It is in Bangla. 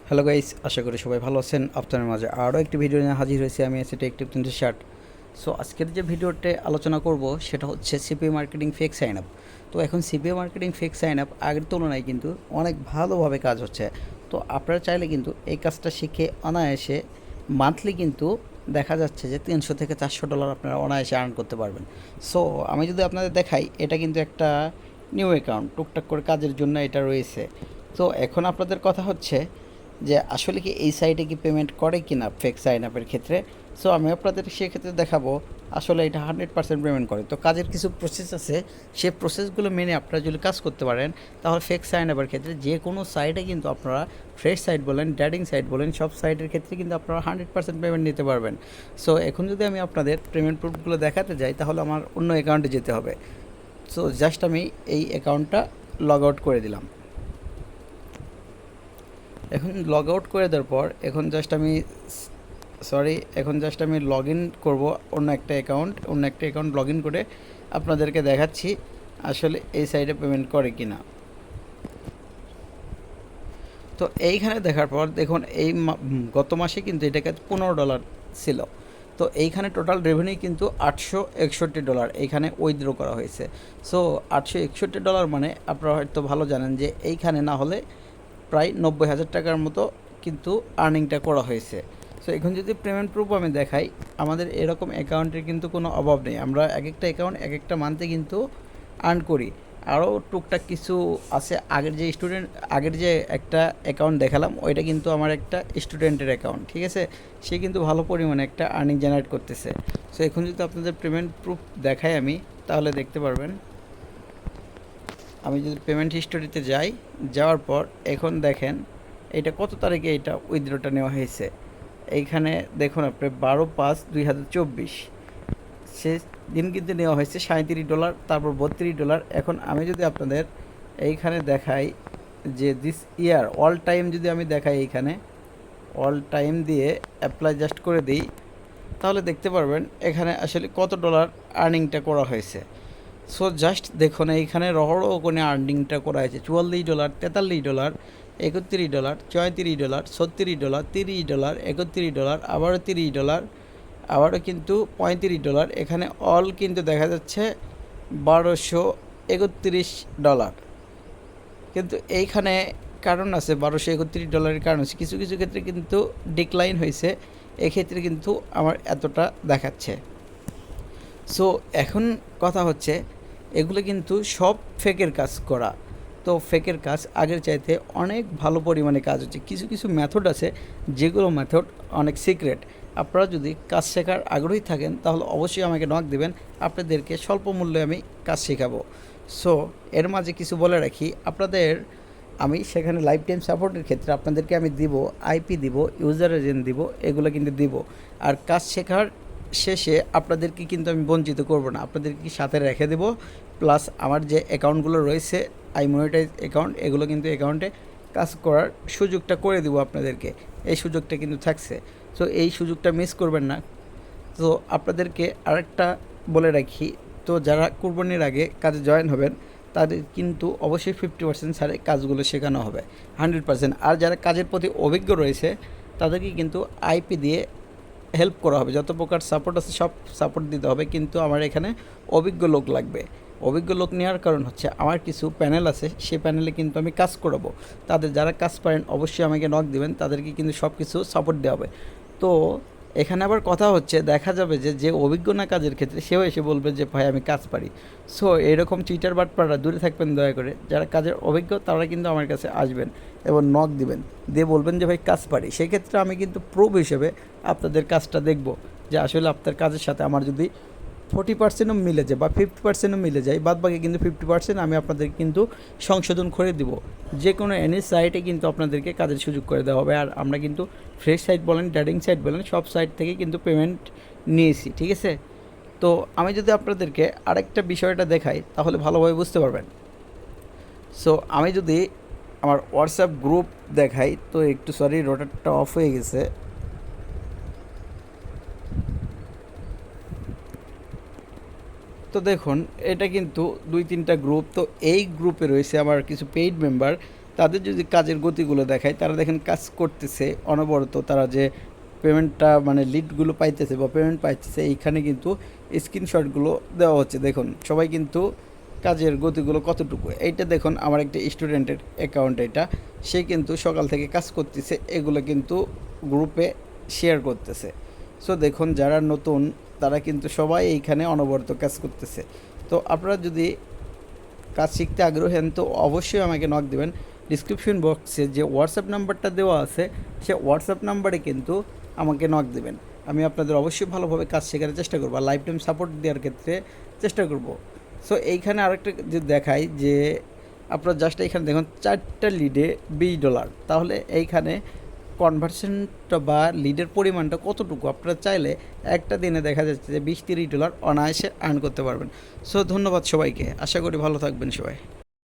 হ্যালো গাইস, আশা করি সবাই ভালো আছেন। আপনাদের মাঝে আরও একটি ভিডিও নিয়ে হাজির হয়েছি আমি, আছি টেকটিভ 360। সো আজকের যে ভিডিওতে আলোচনা করব সেটা হচ্ছে CPA marketing fake sign up. তো এখন CPA marketing fake sign up আগের তুলনায় কিন্তু অনেক ভালোভাবে কাজ হচ্ছে। তো আপনারা চাইলে কিন্তু এই কাজটা শিখে অনায়াসে মান্থলি কিন্তু দেখা যাচ্ছে যে $300 থেকে $400 আপনারা অনায়াসে আর্ন করতে পারবেন। সো আমি যদি আপনাদের দেখাই, এটা কিন্তু একটা নিউ অ্যাকাউন্ট, টুকটাক করে কাজের জন্য এটা রয়েছে। তো এখন আপনাদের কথা হচ্ছে যে আসলে কি এই সাইটে কি পেমেন্ট করে কি না ফেক সাইন আপের ক্ষেত্রে। সো আমি আপনাদের সেক্ষেত্রে দেখাবো আসলে এটা 100% পেমেন্ট করে। তো কাজের কিছু প্রসেস আছে, সেই প্রসেসগুলো মেনে আপনারা যদি কাজ করতে পারেন তাহলে ফেক সাইন আপের ক্ষেত্রে যে কোনো সাইটে কিন্তু আপনারা, ফ্রেশ সাইট বলেন, ডেটিং সাইট বলেন, সব সাইটের ক্ষেত্রে কিন্তু আপনারা 100% পেমেন্ট নিতে পারবেন। সো এখন যদি আমি আপনাদের পেমেন্ট প্রুফগুলো দেখাতে যাই তাহলে আমার অন্য অ্যাকাউন্টে যেতে হবে। সো জাস্ট আমি এই অ্যাকাউন্টটা লগ আউট করে দিলাম। এখন লগ আউট করে দেওয়ার পর এখন জাস্ট আমি লগ ইন করবো অন্য একটা অ্যাকাউন্ট লগ ইন করে আপনাদেরকে দেখাচ্ছি আসলে এই সাইডে পেমেন্ট করে কি না। তো এইখানে দেখার পর দেখুন গত মাসে কিন্তু এটাকে $15 ছিল। তো এইখানে টোটাল রেভিনিউ কিন্তু $861 এইখানে উইথড্র করা হয়েছে। সো $861 মানে আপনারা হয়তো ভালো জানেন যে এইখানে না হলে প্রায় 90,000 টাকার মতো কিন্তু আর্নিংটা করা হয়েছে। সো এখন যদি পেমেন্ট প্রুফ আমি দেখাই, আমাদের এরকম অ্যাকাউন্টের কিন্তু কোনো অভাব নেই। আমরা এক একটা অ্যাকাউন্ট এক একটা মান্থে কিন্তু আর্ন করি। আরও টুকটাক কিছু আছে। আগের যে একটা অ্যাকাউন্ট দেখালাম ওইটা কিন্তু আমার একটা স্টুডেন্টের অ্যাকাউন্ট, ঠিক আছে। সে কিন্তু ভালো পরিমাণে একটা আর্নিং জেনারেট করতেছে। সো এখন যদি আপনাদের পেমেন্ট প্রুফ দেখাই আমি, তাহলে দেখতে পারবেন। আমি যদি পেমেন্ট হিস্টোরিতে যাই, যাওয়ার পর এখন দেখেন এটা কত তারিখে এটা উইথড্রটা নেওয়া হয়েছে। এইখানে দেখুন আপনি 12/5/2024 সে দিন কিন্তু নেওয়া হয়েছে $37, তারপর $32। এখন আমি যদি আপনাদের এইখানে দেখাই যে দিস ইয়ার অল টাইম, যদি আমি দেখাই এইখানে অল টাইম দিয়ে অ্যাপ্লাই জাস্ট করে দিই, তাহলে দেখতে পারবেন এখানে আসলে কত ডলার আর্নিংটা করা হয়েছে। সো জাস্ট দেখুন এইখানে রহড় কোণে আর্নিংটা করা হয়েছে $44, $43, $31, $34, $36, $30, $31, আবারও $30, আবারও কিন্তু $35। এখানে অল কিন্তু দেখা যাচ্ছে $1231। কিন্তু এইখানে কারণ আছে, $1231 কারণ আছে, কিছু কিছু ক্ষেত্রে কিন্তু ডিক্লাইন হয়েছে, এক্ষেত্রে কিন্তু আমার এতটা দেখাচ্ছে। সো এখন কথা হচ্ছে এগুলো কিন্তু সব ফেকের কাজ করা। তো ফেকের কাজ আগের চাইতে অনেক ভালো পরিমাণে কাজ হচ্ছে। কিছু কিছু মেথড আছে যেগুলো মেথড অনেক সিক্রেট। আপনারা যদি কাজ শেখার আগ্রহী থাকেন তাহলে অবশ্যই আমাকে নক দেবেন, আপনাদেরকে স্বল্প মূল্যে আমি কাজ শেখাবো। সো এর মাঝে কিছু বলে রাখি আপনাদের, আমি সেখানে লাইফ টাইম সাপোর্টের ক্ষেত্রে আপনাদেরকে আমি দিব, আইপি দিব, ইউজার এজেন্ট দিব, এগুলো কিন্তু দিব। আর কাজ শেখার শেষে আপনাদেরকে কিন্তু আমি বঞ্চিত করব না, আপনাদেরকে সাথে রেখে দেব। প্লাস আমার যে অ্যাকাউন্টগুলো রয়েছে মনিটাইজ অ্যাকাউন্ট, এগুলো কিন্তু অ্যাকাউন্টে কাজ করার সুযোগটা করে দেবো আপনাদেরকে। এই সুযোগটা কিন্তু থাকছে। সো এই সুযোগটা মিস করবেন না। তো আপনাদেরকে আরেকটা বলে রাখি, তো যারা কুরবানির আগে কাজে জয়েন হবেন তাদের কিন্তু অবশ্যই 50% ছাড়ে কাজগুলো শেখানো হবে 100%। আর যারা কাজের প্রতি অভিজ্ঞ রয়েছে তাদেরকে কিন্তু আইপি দিয়ে হেল্প করা হবে, যত প্রকার সাপোর্ট আছে সব সাপোর্ট দিতে হবে। কিন্তু আমার এখানে অভিজ্ঞ লোক লাগবে। অভিজ্ঞ লোক নেওয়ার কারণ হচ্ছে আমার কিছু প্যানেল আছে, সেই প্যানেলে কিন্তু আমি কাজ করাবো। তাদের যারা কাজ পারেন অবশ্যই আমাকে নক দিবেন, তাদেরকে কিন্তু সব কিছু সাপোর্ট দেওয়া হবে। তো এখানে আবার কথা হচ্ছে দেখা যাবে যে যে অভিজ্ঞ না কাজের ক্ষেত্রে সেও এসে বলবে যে ভাই আমি কাজ পারি। সো এরকম চিটার বাটপাড়া দূরে থাকবেন দয়া করে। যারা কাজের অভিজ্ঞ তারা কিন্তু আমার কাছে আসবেন এবং নক দিবেন, দিয়ে বলবেন যে ভাই কাজ পারি। সেক্ষেত্রে আমি কিন্তু প্রুফ হিসেবে আপনাদের কাজটা দেখব যে আসলে আপনার কাজের সাথে আমার যদি 40%ও মিলে যায় বা 50%ও মিলে যায়, বাদ বাকি কিন্তু 50% আমি আপনাদেরকে কিন্তু সংশোধন করে দিব। যে কোনো এনি সাইটে কিন্তু আপনাদেরকে কাজের সুযোগ করে দেওয়া হবে। আর আমরা কিন্তু ফ্রেশ সাইট বলেন, ডেটিং সাইট বলেন, সব সাইট থেকে কিন্তু পেমেন্ট নিয়েছি, ঠিক আছে। তো আমি যদি আপনাদেরকে আরেকটা বিষয়টা দেখাই তাহলে ভালোভাবে বুঝতে পারবেন। সো আমি যদি আমার হোয়াটসঅ্যাপ গ্রুপ দেখাই, তো একটু সরি রোটারটা অফ হয়ে গেছে। তো দেখুন এটা কিন্তু 2-3টা গ্রুপ। তো এই গ্রুপে রয়েছে আমার কিছু পেইড মেম্বার তাদের যদি কাজের গতিগুলো দেখায়, তারা দেখেন কাজ করতেছে অনবরত, তারা যে পেমেন্টটা মানে লিডগুলো পাইতেছে বা পেমেন্ট পাইতেছে, এইখানে কিন্তু স্ক্রিনশটগুলো দেওয়া হচ্ছে। দেখুন সবাই কিন্তু কাজের গতিগুলো কতটুকু, এইটা দেখুন আমার একটা স্টুডেন্টের অ্যাকাউন্ট, এটা সে কিন্তু সকাল থেকে কাজ করতেছে, এগুলো কিন্তু গ্রুপে শেয়ার করতেছে। সো দেখুন যারা নতুন তারা কিন্তু সবাই এইখানে অনবরত কাজ করতেছে। তো আপনারা যদি কাজ শিখতে আগ্রহী হন তো অবশ্যই আমাকে নক দেবেন। ডিসক্রিপশন বক্সে যে হোয়াটসঅ্যাপ নাম্বারটা দেওয়া আছে সে হোয়াটসঅ্যাপ নাম্বারে কিন্তু আমাকে নক দেবেন। আমি আপনাদের অবশ্যই ভালোভাবে কাজ শেখার চেষ্টা করবো, আর লাইফ টাইম সাপোর্ট দেওয়ার ক্ষেত্রে চেষ্টা করব। সো এইখানে আরেকটা যে দেখাই যে আপনারা জাস্ট এইখানে দেখুন 4টা লিডে $20, তাহলে এইখানে কনভার্সনটা বা লিডের পরিমাণটা কতটুকু, আপনারা চাইলে একটা দিনে দেখা যাচ্ছে যে $20-30 অনায়াসে আর্ন করতে পারবেন। সো ধন্যবাদ সবাইকে, আশা করি ভালো থাকবেন সবাই।